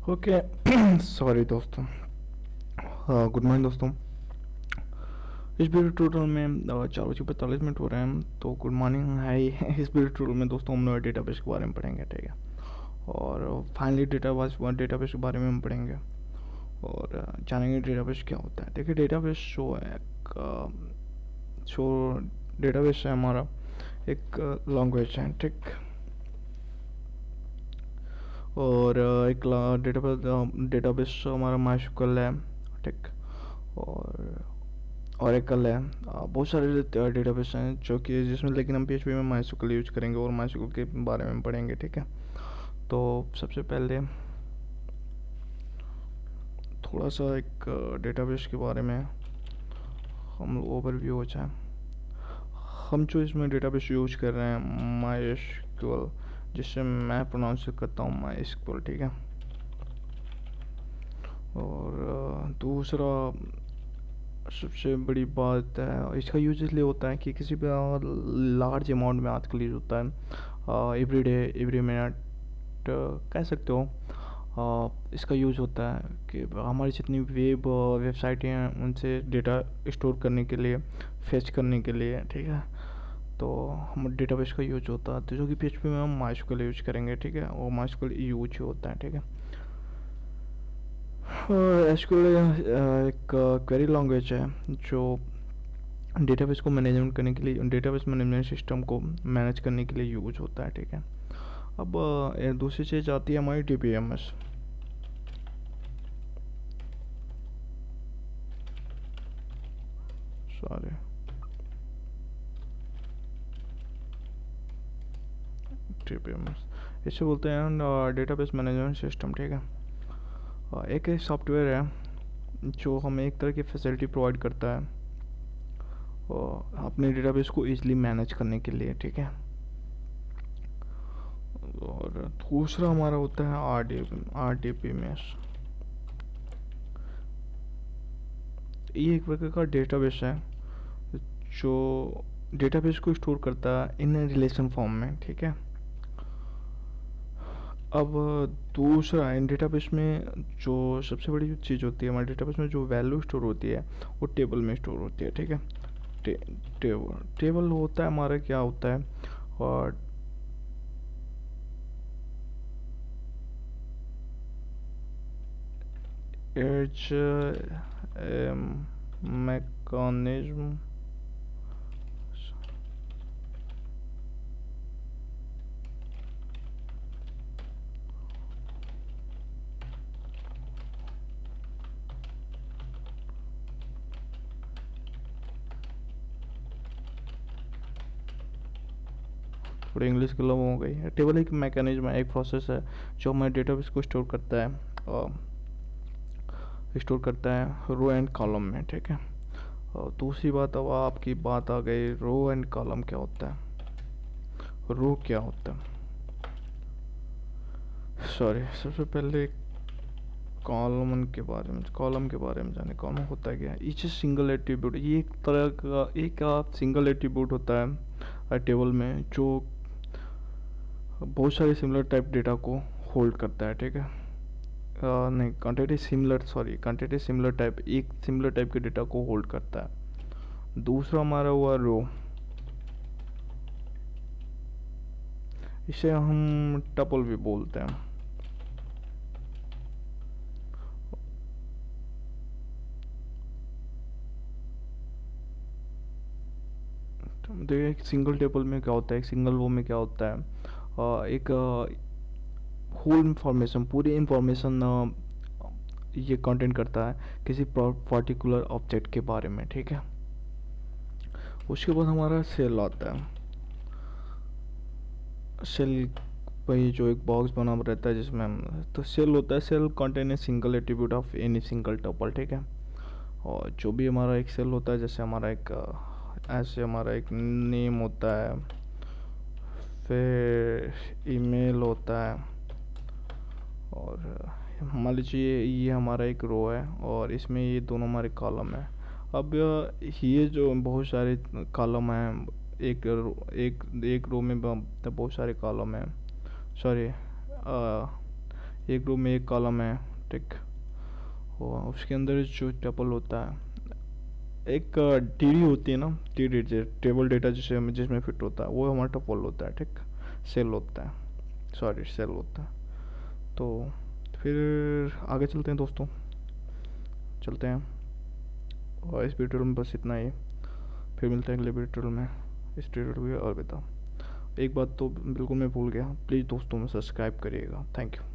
Okay. Sorry दोस्तों। Good morning दोस्तों। इस वीडियो ट्यूटोरियल में 4:45 हो रहे हैं, तो गुड मॉर्निंग है। इस वीडियो ट्यूटोरियल में दोस्तों हम लोग डेटाबेस के बारे में पढ़ेंगे, ठीक है। और फाइनली डेटाबेस के बारे में हम पढ़ेंगे और जानेंगे डेटाबेस क्या होता है। देखिए, डेटाबेस जो है जो डेटाबेस है हमारा एक लैंग्वेज है, ठीक। और एक डेटाबेस हमारा माइस्क्ल है, ठीक। और ओरेकल है। बहुत सारे डेटाबेस हैं जो कि जिसमें, लेकिन हम पीएचपी में माइस्क्ल यूज करेंगे और माइस्क्ल के बारे में पढ़ेंगे, ठीक है। तो सबसे पहले थोड़ा सा एक डेटाबेस के बारे में हम ओवरव्यू हो जाए। हम जो इसमें डेटाबेस यूज कर रहे हैं माइस्क्ल, जिससे मैं प्रोनाउंस करता हूँ माइस्क्ल, ठीक है। और दूसरा सबसे बड़ी बात है, इसका यूज इसलिए होता है कि किसी भी लार्ज अमाउंट में आजकल यूज होता है, एवरी डे एवरी मिनट कह सकते हो। इसका यूज होता है कि हमारी जितनी वेबसाइटें हैं उनसे डेटा स्टोर करने के लिए, फेच करने के लिए, ठीक है। तो हम डेटाबेस का यूज होता है, तो जो कि पीएचपी में हम माइस्क्ल यूज करेंगे, ठीक है। और माइस्क्ल यूज होता है, ठीक है। एसक्यूएल एक क्वेरी लैंग्वेज है जो डेटाबेस को मैनेजमेंट करने के लिए, डेटाबेस मैनेजमेंट सिस्टम को मैनेज करने के लिए यूज होता है, ठीक है। अब दूसरी चीज़ आती है हमारी डीबीएमएस। सॉरी, डीबीएमएस इसे बोलते हैं डेटाबेस मैनेजमेंट सिस्टम, ठीक है। एक सॉफ्टवेयर है जो हमें एक तरह की फैसिलिटी प्रोवाइड करता है अपने डेटाबेस को इजीली मैनेज करने के लिए, ठीक है। और दूसरा हमारा होता है आरडीबीएमएस। ये एक प्रकार का डेटाबेस है जो डेटाबेस को स्टोर करता है इन रिलेशन फॉर्म में, ठीक है। अब दूसरा, इन डेटाबेस में जो सबसे बड़ी चीज़ होती है हमारे डेटाबेस में, जो वैल्यू स्टोर होती है वो टेबल में स्टोर होती है, ठीक है। टेबल होता है हमारा, क्या होता है, और इट्स मैकेनिज्म थोड़ी इंग्लिश गलत हो गई। टेबल एक मैकेनिज्म है, एक प्रोसेस है जो हमारे डेटाबेस को स्टोर करता है रो एंड कॉलम में, ठीक है। और दूसरी बात, अब आपकी बात आ गई रो एंड कॉलम क्या होता है, रो क्या होता है। सॉरी, सबसे पहले कॉलम के बारे में जाने। कॉलम होता है क्या, ईच सिंगल एट्रीब्यूट, ये एक तरह का एक सिंगल एट्रीब्यूट होता है टेबल में, जो बहुत सारे सिमिलर टाइप डेटा को होल्ड करता है, ठीक है। नहीं, क्वांटिटी सिमिलर टाइप, एक सिमिलर टाइप के डेटा को होल्ड करता है। दूसरा हमारा हुआ रो, इसे हम टपल भी बोलते हैं। देखिए, एक सिंगल टेबल में क्या होता है, एक सिंगल रो में क्या होता है, एक होल इंफॉर्मेशन, पूरी इंफॉर्मेशन ये कंटेंट करता है किसी पर्टिकुलर ऑब्जेक्ट के बारे में, ठीक है। उसके बाद हमारा सेल आता है। सेल वही जो एक बॉक्स बना रहता है जिसमें हम, तो सेल होता है, cell contain a single attribute of any single tuple, ठीक है। और जो भी हमारा एक सेल होता है, जैसे हमारा एक ऐसे हमारा एक नेम होता है, फिर ईमेल होता है, और मान लीजिए ये हमारा एक रो है और इसमें ये दोनों हमारे कॉलम है। अब ये जो बहुत सारे कॉलम हैं, एक रो में बहुत सारे कॉलम हैं, सॉरी, एक रो में एक कॉलम है, ठीक। और उसके अंदर जो टपल होता है, एक टीडी होती है ना, टीडी टेबल डेटा जिसे जिसमें फिट होता है, वो हमारा टपल होता है, ठीक। सेल होता है, सॉरी सेल होता है। तो फिर आगे चलते हैं दोस्तों, चलते हैं। और इस ट्यूटोरियल में बस इतना ही। फिर मिलते हैं अगले ट्यूटोरियल में। इस ट्यूटोरियल को और बताओ, एक बात तो बिल्कुल मैं भूल गया, प्लीज़ दोस्तों में सब्सक्राइब करिएगा। Thank you.